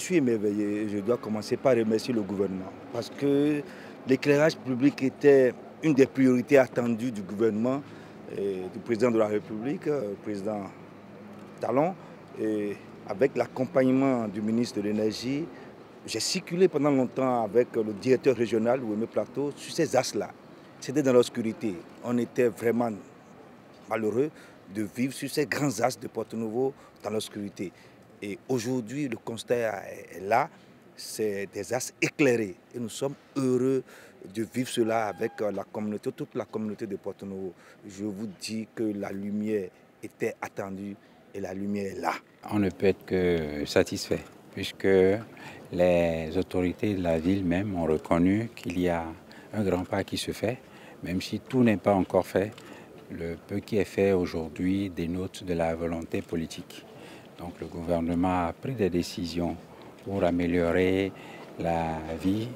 suis émerveillé. Je dois commencer par remercier le gouvernement parce que l'éclairage public était une des priorités attendues du gouvernement, et du président de la République, le président Talon, et avec l'accompagnement du ministre de l'Énergie. J'ai circulé pendant longtemps avec le directeur régional, Ouémé Plateau, sur ces axes-là. C'était dans l'obscurité. On était vraiment malheureux de vivre sur ces grands axes de Porto-Novo dans l'obscurité. Et aujourd'hui, le constat est là, c'est des axes éclairés. Et nous sommes heureux de vivre cela avec la communauté, toute la communauté de Porto-Novo. Je vous dis que la lumière était attendue et la lumière est là. On ne peut être que satisfait, puisque les autorités de la ville même ont reconnu qu'il y a un grand pas qui se fait, même si tout n'est pas encore fait. Le peu qui est fait aujourd'hui dénote de la volonté politique. Donc le gouvernement a pris des décisions pour améliorer la vie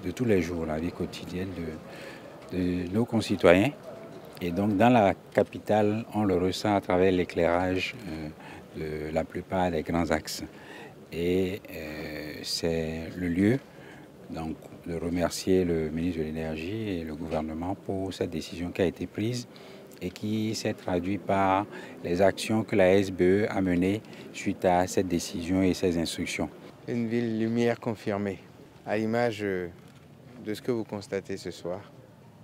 de tous les jours, la vie quotidienne de nos concitoyens. Et donc dans la capitale, on le ressent à travers l'éclairage de la plupart des grands axes. Et c'est le lieu donc, de remercier le ministre de l'Énergie et le gouvernement pour cette décision qui a été prise et qui s'est traduite par les actions que la SBE a menées suite à cette décision et ces instructions. Une ville lumière confirmée, à l'image de ce que vous constatez ce soir.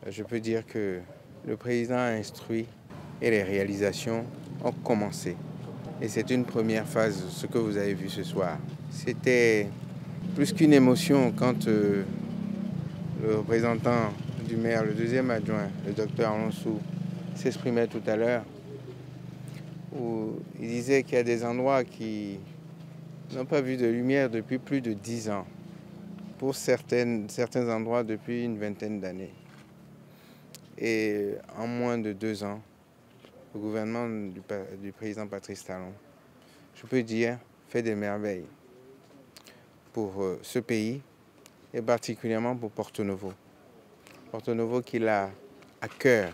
Je peux dire que le président a instruit et les réalisations ont commencé. Et c'est une première phase, ce que vous avez vu ce soir. C'était plus qu'une émotion quand le représentant du maire, le deuxième adjoint, le docteur Alonsou, s'exprimait tout à l'heure, où il disait qu'il y a des endroits qui n'ont pas vu de lumière depuis plus de 10 ans. Pour certains endroits, depuis une vingtaine d'années. Et en moins de 2 ans, le gouvernement du président Patrice Talon, je peux dire, fait des merveilles pour ce pays et particulièrement pour Porto-Novo. Porto-Novo qu'il a à cœur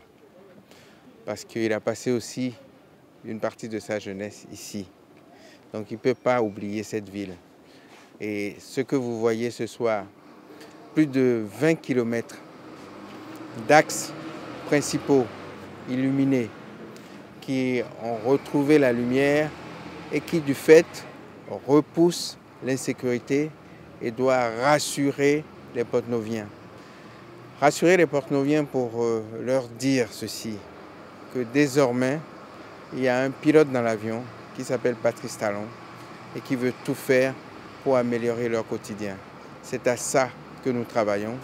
parce qu'il a passé aussi une partie de sa jeunesse ici. Donc il ne peut pas oublier cette ville. Et ce que vous voyez ce soir, plus de 20 km d'axes principaux illuminés qui ont retrouvé la lumière et qui, du fait, repoussent l'insécurité et doivent rassurer les Porto-Noviens. Rassurer les Porto-Noviens pour leur dire ceci, que désormais, il y a un pilote dans l'avion qui s'appelle Patrice Talon et qui veut tout faire pour améliorer leur quotidien. C'est à ça que nous travaillons.